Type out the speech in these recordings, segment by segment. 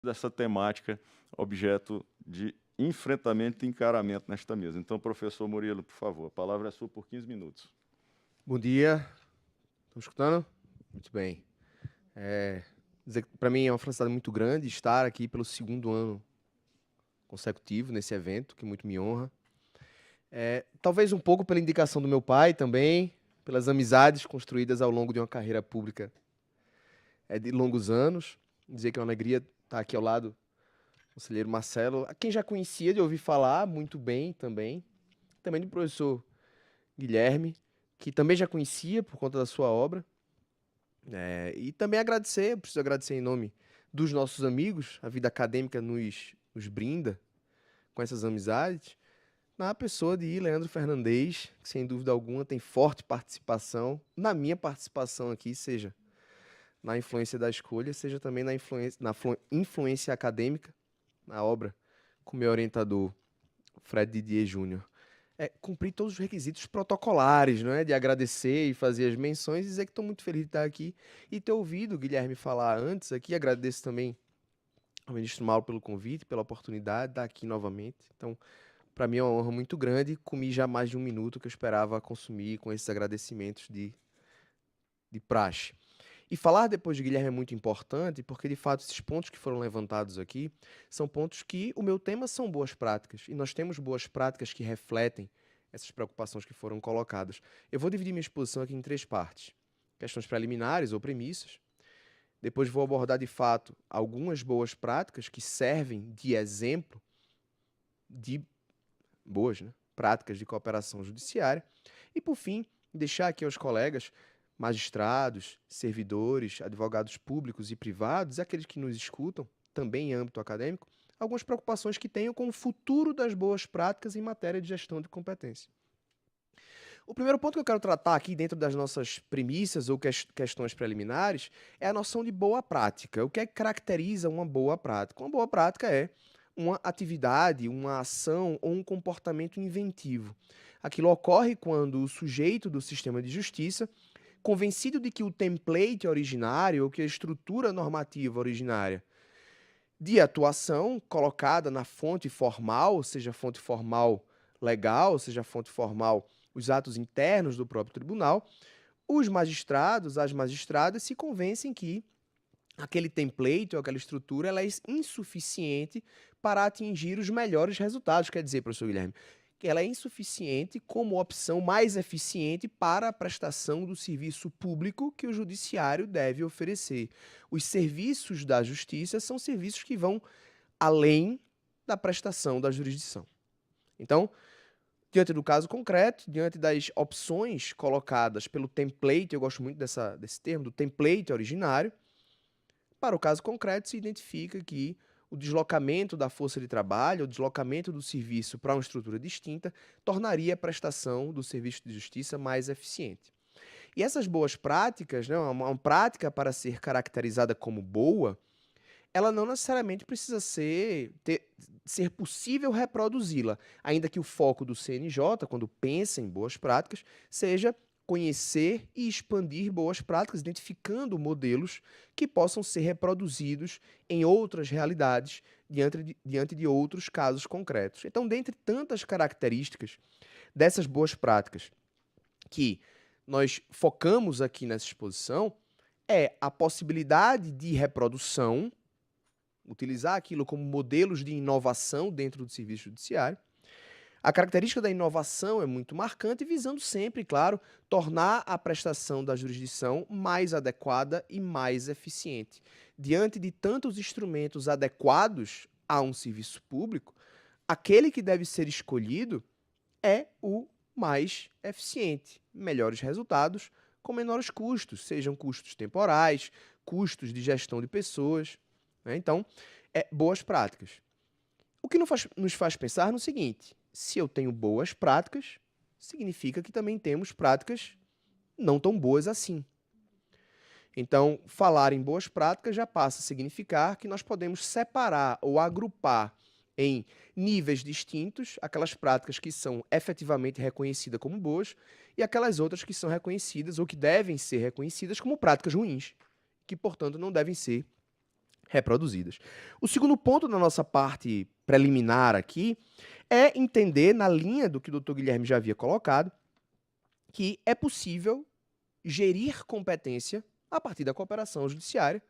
dessa temática objeto de enfrentamento e encaramento nesta mesa. Então, professor Murilo, por favor, a palavra é sua por 15 minutos. Bom dia, estão me escutando? Muito bem. Dizer que para mim é uma felicidade muito grande estar aqui pelo segundo ano consecutivo nesse evento, que muito me honra. Talvez um pouco pela indicação do meu pai também, pelas amizades construídas ao longo de uma carreira pública de longos anos. Dizer que é uma alegria estar aqui ao lado do conselheiro Marcelo, a quem já conhecia de ouvir falar muito bem também do professor Guilherme, que também já conhecia por conta da sua obra. E também agradecer, eu preciso agradecer em nome dos nossos amigos, a vida acadêmica nos brinda com essas amizades, na pessoa de Leandro Fernandes, que sem dúvida alguma tem forte participação na minha participação aqui, seja na influência da escolha, seja também influência acadêmica, na obra, com meu orientador, Fred Didier Júnior. Cumprir todos os requisitos protocolares, não é? De agradecer e fazer as menções e dizer que estou muito feliz de estar aqui e ter ouvido o Guilherme falar antes aqui. Agradeço também ao ministro Mauro pelo convite, pela oportunidade de estar aqui novamente. Então, para mim é uma honra muito grande. Comi já mais de um minuto que eu esperava consumir com esses agradecimentos de praxe. E falar depois de Guilherme é muito importante, porque de fato esses pontos que foram levantados aqui são pontos que o meu tema são boas práticas, e nós temos boas práticas que refletem essas preocupações que foram colocadas. Eu vou dividir minha exposição aqui em três partes: questões preliminares ou premissas. Depois vou abordar de fato algumas boas práticas que servem de exemplo de boas, né, práticas de cooperação judiciária. E por fim, deixar aqui aos colegas magistrados, servidores, advogados públicos e privados, aqueles que nos escutam, também em âmbito acadêmico, algumas preocupações que tenham com o futuro das boas práticas em matéria de gestão de competência. O primeiro ponto que eu quero tratar aqui dentro das nossas premissas ou questões preliminares é a noção de boa prática. O que é que caracteriza uma boa prática? Uma boa prática é uma atividade, uma ação ou um comportamento inventivo. Aquilo ocorre quando o sujeito do sistema de justiça, convencido de que o template originário ou que a estrutura normativa originária de atuação colocada na fonte formal, seja fonte formal legal, seja fonte formal os atos internos do próprio tribunal, os magistrados, as magistradas se convencem que aquele template ou aquela estrutura ela é insuficiente para atingir os melhores resultados. Quer dizer, professor Guilherme, que ela é insuficiente como opção mais eficiente para a prestação do serviço público que o judiciário deve oferecer. Os serviços da justiça são serviços que vão além da prestação da jurisdição. Então, diante do caso concreto, diante das opções colocadas pelo template, eu gosto muito desse termo, do template originário, para o caso concreto se identifica que o deslocamento da força de trabalho, o deslocamento do serviço para uma estrutura distinta, tornaria a prestação do serviço de justiça mais eficiente. E essas boas práticas, né, uma prática para ser caracterizada como boa, ela não necessariamente precisa ser possível reproduzi-la, ainda que o foco do CNJ, quando pensa em boas práticas, seja conhecer e expandir boas práticas, identificando modelos que possam ser reproduzidos em outras realidades, diante de outros casos concretos. Então, dentre tantas características dessas boas práticas que nós focamos aqui nessa exposição, é a possibilidade de reprodução, utilizar aquilo como modelos de inovação dentro do serviço judiciário. A característica da inovação é muito marcante, visando sempre, claro, tornar a prestação da jurisdição mais adequada e mais eficiente. Diante de tantos instrumentos adequados a um serviço público, aquele que deve ser escolhido é o mais eficiente. Melhores resultados com menores custos, sejam custos temporais, custos de gestão de pessoas, né? Então, boas práticas. O que nos faz pensar no seguinte: se eu tenho boas práticas, significa que também temos práticas não tão boas assim. Então, falar em boas práticas já passa a significar que nós podemos separar ou agrupar em níveis distintos aquelas práticas que são efetivamente reconhecidas como boas e aquelas outras que são reconhecidas ou que devem ser reconhecidas como práticas ruins, que, portanto, não devem ser reproduzidas. O segundo ponto da nossa parte preliminar aqui é entender, na linha do que o Dr. Guilherme já havia colocado, que é possível gerir competência a partir da cooperação judiciária,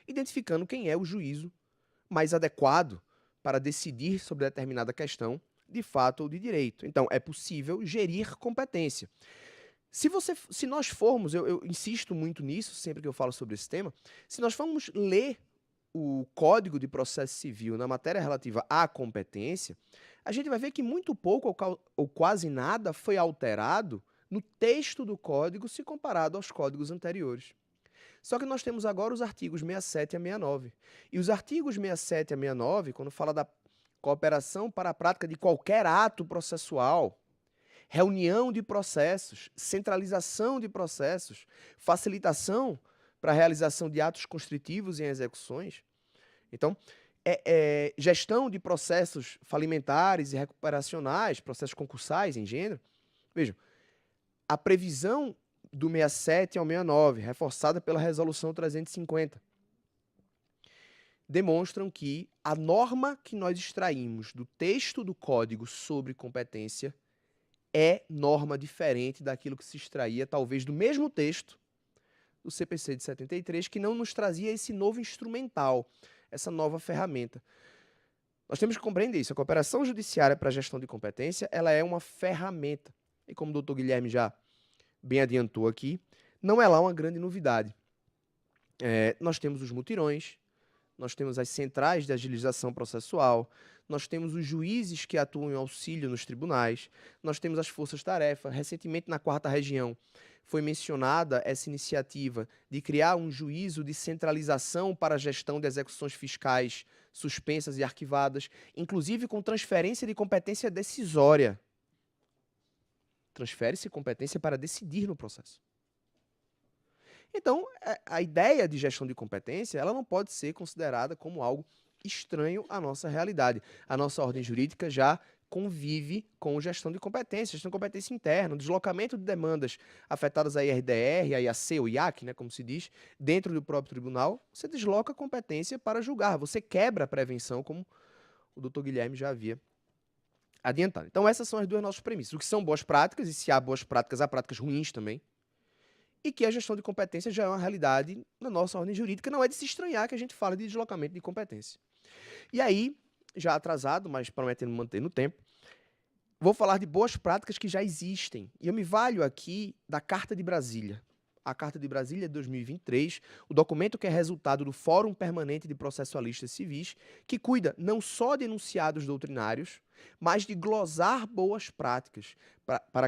identificando quem é o juízo mais adequado para decidir sobre determinada questão de fato ou de direito. Então, é possível gerir competência. Se nós formos, eu insisto muito nisso sempre que eu falo sobre esse tema, se nós formos ler o Código de Processo Civil na matéria relativa à competência, a gente vai ver que muito pouco ou quase nada foi alterado no texto do código se comparado aos códigos anteriores. Só que nós temos agora os artigos 67 a 69. E os artigos 67 a 69, quando fala da cooperação para a prática de qualquer ato processual, reunião de processos, centralização de processos, facilitação para a realização de atos constritivos em execuções. Então, gestão de processos falimentares e recuperacionais, processos concursais em gênero. Vejam, a previsão do 67 ao 69, reforçada pela Resolução 350, demonstram que a norma que nós extraímos do texto do Código sobre competência é norma diferente daquilo que se extraía, talvez, do mesmo texto do CPC de 73, que não nos trazia esse novo instrumental, essa nova ferramenta. Nós temos que compreender isso. A cooperação judiciária para a gestão de competência, ela é uma ferramenta. E como o Dr. Guilherme já bem adiantou aqui, não é lá uma grande novidade. Nós temos os mutirões, nós temos as centrais de agilização processual, nós temos os juízes que atuam em auxílio nos tribunais, nós temos as forças-tarefa. Recentemente, na 4ª Região, foi mencionada essa iniciativa de criar um juízo de centralização para a gestão de execuções fiscais suspensas e arquivadas, inclusive com transferência de competência decisória. Transfere-se competência para decidir no processo. Então, a ideia de gestão de competência, ela não pode ser considerada como algo estranho à nossa realidade. A nossa ordem jurídica já convive com gestão de competência interna, deslocamento de demandas afetadas a IRDR, a IAC ou IAC, né, como se diz, dentro do próprio tribunal. Você desloca a competência para julgar, você quebra a prevenção, como o Dr. Guilherme já havia adiantado. Então, essas são as duas nossas premissas. O que são boas práticas, e se há boas práticas, há práticas ruins também, e que a gestão de competência já é uma realidade na nossa ordem jurídica. Não é de se estranhar que a gente fala de deslocamento de competência. E aí, já atrasado, mas prometendo manter no tempo, vou falar de boas práticas que já existem. E eu me valho aqui da Carta de Brasília. A Carta de Brasília de 2023, o documento que é resultado do Fórum Permanente de Processualistas Civis, que cuida não só de enunciados doutrinários, mas de glosar boas práticas. Para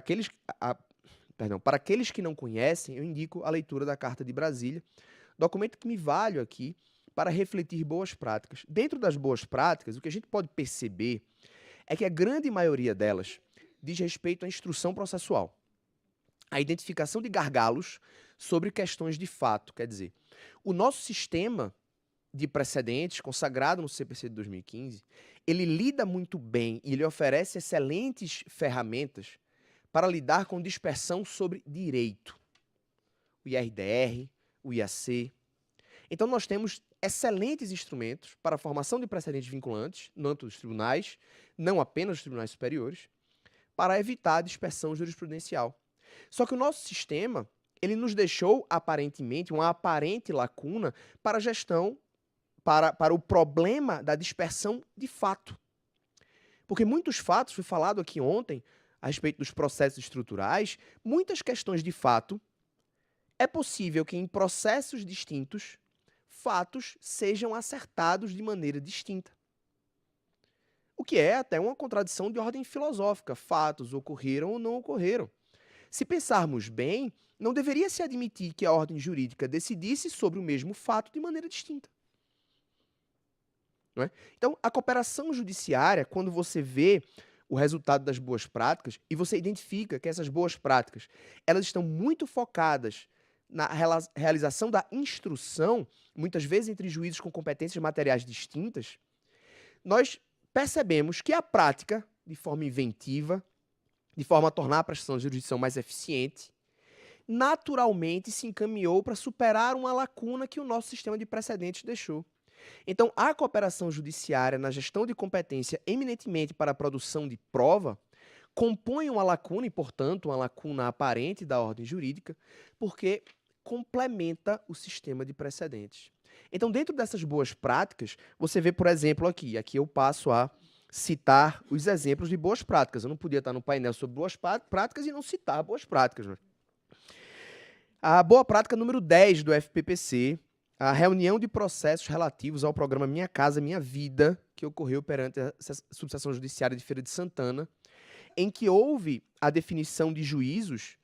aqueles que não conhecem, eu indico a leitura da Carta de Brasília, documento que me valho aqui para refletir boas práticas. Dentro das boas práticas, o que a gente pode perceber é que a grande maioria delas diz respeito à instrução processual, a identificação de gargalos sobre questões de fato. Quer dizer, o nosso sistema de precedentes, consagrado no CPC de 2015, ele lida muito bem e ele oferece excelentes ferramentas para lidar com dispersão sobre direito. O IRDR, o IAC. Então, nós temos excelentes instrumentos para a formação de precedentes vinculantes, no âmbito dos tribunais, não apenas dos tribunais superiores, para evitar a dispersão jurisprudencial. Só que o nosso sistema, ele nos deixou, aparentemente, uma aparente lacuna para a gestão, para o problema da dispersão de fato. Porque muitos fatos, foi falado aqui ontem, a respeito dos processos estruturais, muitas questões de fato, é possível que em processos distintos, fatos sejam acertados de maneira distinta. O que é até uma contradição de ordem filosófica. Fatos ocorreram ou não ocorreram. Se pensarmos bem, não deveria se admitir que a ordem jurídica decidisse sobre o mesmo fato de maneira distinta. Não é? Então, a cooperação judiciária, quando você vê o resultado das boas práticas e você identifica que essas boas práticas elas estão muito focadas na realização da instrução, muitas vezes entre juízes com competências materiais distintas, nós percebemos que a prática, de forma inventiva, de forma a tornar a prestação de jurisdição mais eficiente, naturalmente se encaminhou para superar uma lacuna que o nosso sistema de precedentes deixou. Então, a cooperação judiciária na gestão de competência eminentemente para a produção de prova compõe uma lacuna, e, portanto, uma lacuna aparente da ordem jurídica, porque complementa o sistema de precedentes. Então, dentro dessas boas práticas, você vê, por exemplo, aqui eu passo a citar os exemplos de boas práticas. Eu não podia estar no painel sobre boas práticas e não citar boas práticas. Né? A boa prática número 10 do FPPC, a reunião de processos relativos ao programa Minha Casa Minha Vida, que ocorreu perante a Subseção Judiciária de Feira de Santana, em que houve a definição de juízos,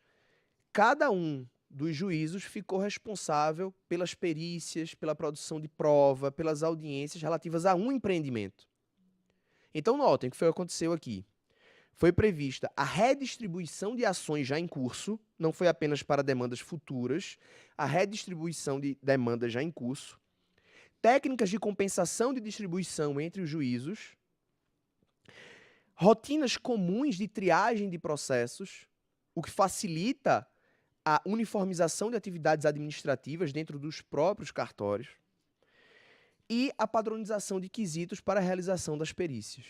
cada um dos juízos ficou responsável pelas perícias, pela produção de prova, pelas audiências relativas a um empreendimento. Então, notem o que foi que aconteceu aqui. Foi prevista a redistribuição de ações já em curso, não foi apenas para demandas futuras, a redistribuição de demandas já em curso, técnicas de compensação de distribuição entre os juízos, rotinas comuns de triagem de processos, o que facilita a uniformização de atividades administrativas dentro dos próprios cartórios, e a padronização de quesitos para a realização das perícias.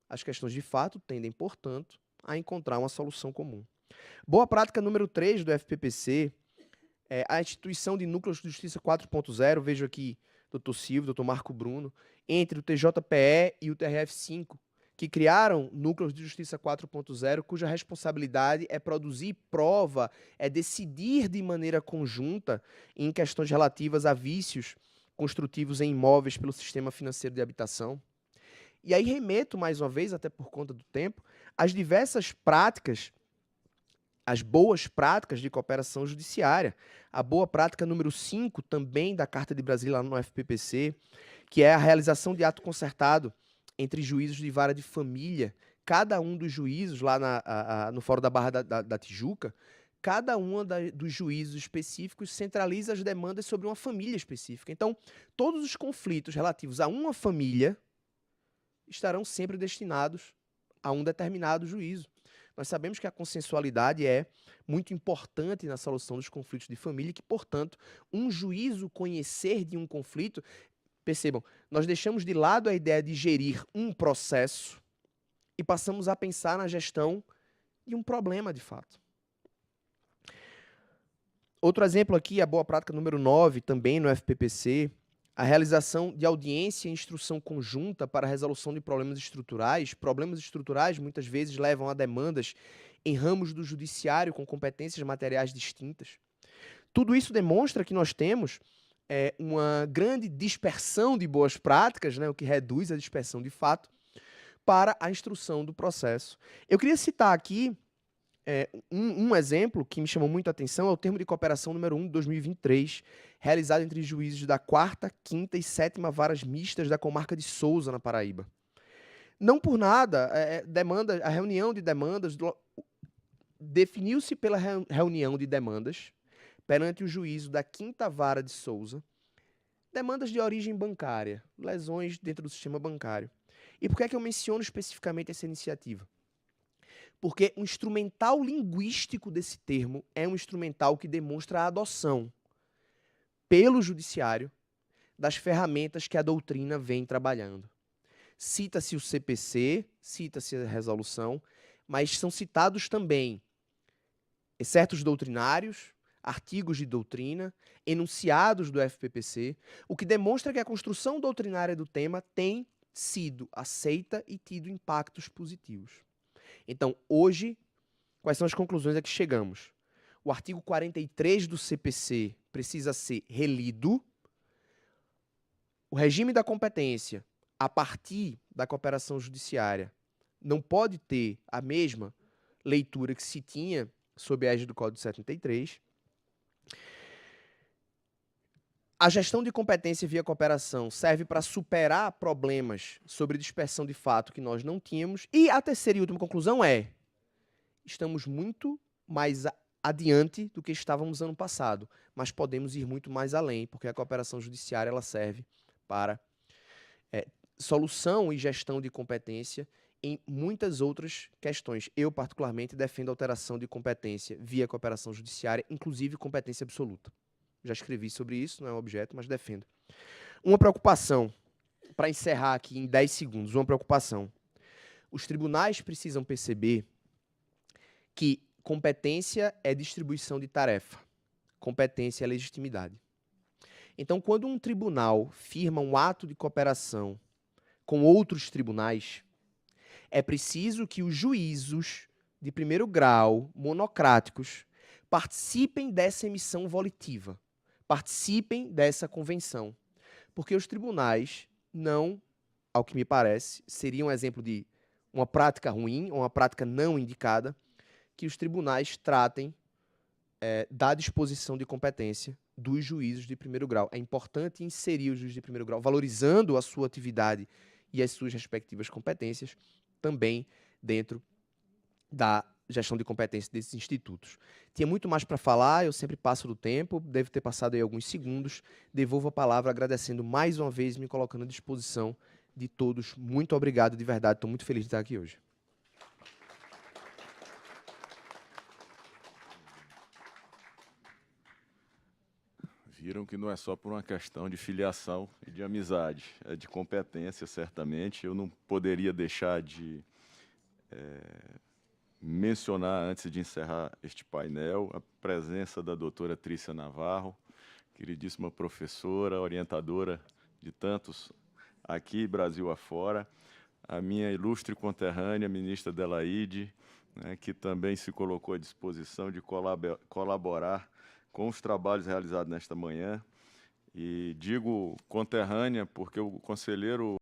As questões de fato tendem, portanto, a encontrar uma solução comum. Boa prática número 3 do FPPC é a instituição de núcleos de justiça 4.0, vejo aqui Dr. Silvio, Dr. Marco Bruno, entre o TJPE e o TRF5, que criaram núcleos de justiça 4.0, cuja responsabilidade é produzir prova, é decidir de maneira conjunta em questões relativas a vícios construtivos em imóveis pelo sistema financeiro de habitação. E aí remeto, mais uma vez, até por conta do tempo, às diversas práticas, as boas práticas de cooperação judiciária. A boa prática número 5, também da Carta de Brasília lá no FPPC, que é a realização de ato concertado entre juízos de vara de família. Cada um dos juízos, lá no Fórum da Barra da Tijuca, cada um dos juízos específicos centraliza as demandas sobre uma família específica. Então, todos os conflitos relativos a uma família estarão sempre destinados a um determinado juízo. Nós sabemos que a consensualidade é muito importante na solução dos conflitos de família e que, portanto, um juízo conhecer de um conflito, percebam, nós deixamos de lado a ideia de gerir um processo e passamos a pensar na gestão de um problema de fato. Outro exemplo aqui, a boa prática número 9, também no FPPC, a realização de audiência e instrução conjunta para a resolução de problemas estruturais. Problemas estruturais muitas vezes levam a demandas em ramos do judiciário com competências materiais distintas. Tudo isso demonstra que nós temos uma grande dispersão de boas práticas, né, o que reduz a dispersão de fato, para a instrução do processo. Eu queria citar aqui um exemplo que me chamou muito a atenção, é o termo de cooperação número 1 de 2023, realizado entre juízes da 4ª, 5ª e 7ª varas mistas da comarca de Sousa, na Paraíba. Não por nada, a reunião de demandas definiu-se pela reunião de demandas perante o juízo da 5ª vara de Sousa, demandas de origem bancária, lesões dentro do sistema bancário. E por que é que eu menciono especificamente essa iniciativa? Porque o instrumental linguístico desse termo é um instrumental que demonstra a adoção pelo judiciário das ferramentas que a doutrina vem trabalhando. Cita-se o CPC, cita-se a resolução, mas são citados também excertos doutrinários, artigos de doutrina, enunciados do FPPC, o que demonstra que a construção doutrinária do tema tem sido aceita e tido impactos positivos. Então, hoje, quais são as conclusões a que chegamos? O artigo 43 do CPC precisa ser relido. O regime da competência, a partir da cooperação judiciária, não pode ter a mesma leitura que se tinha sob a égide do Código 73. A gestão de competência via cooperação serve para superar problemas sobre dispersão de fato que nós não tínhamos. E a terceira e última conclusão é: estamos muito mais adiante do que estávamos ano passado, mas podemos ir muito mais além, porque a cooperação judiciária ela serve para solução e gestão de competência em muitas outras questões. Eu, particularmente, defendo a alteração de competência via cooperação judiciária, inclusive competência absoluta. Já escrevi sobre isso, não é um objeto, mas defendo. Uma preocupação, para encerrar aqui em 10 segundos, uma preocupação. Os tribunais precisam perceber que competência é distribuição de tarefa, competência é legitimidade. Então, quando um tribunal firma um ato de cooperação com outros tribunais, é preciso que os juízos de primeiro grau, monocráticos, participem dessa emissão volitiva, participem dessa convenção. Porque os tribunais não, ao que me parece, seria um exemplo de uma prática ruim, ou uma prática não indicada, que os tribunais tratem da disposição de competência dos juízes de primeiro grau. É importante inserir os juízes de primeiro grau, valorizando a sua atividade e as suas respectivas competências, também dentro da gestão de competência desses institutos. Tinha muito mais para falar, eu sempre passo do tempo, devo ter passado aí alguns segundos. Devolvo a palavra agradecendo mais uma vez, me colocando à disposição de todos. Muito obrigado, de verdade, estou muito feliz de estar aqui hoje. Viram que não é só por uma questão de filiação e de amizade, é de competência, certamente. Eu não poderia deixar de mencionar, antes de encerrar este painel, a presença da doutora Trícia Navarro, queridíssima professora, orientadora de tantos aqui, Brasil afora, a minha ilustre conterrânea, ministra Adelaide, né, que também se colocou à disposição de colaborar com os trabalhos realizados nesta manhã. E digo conterrânea porque o conselheiro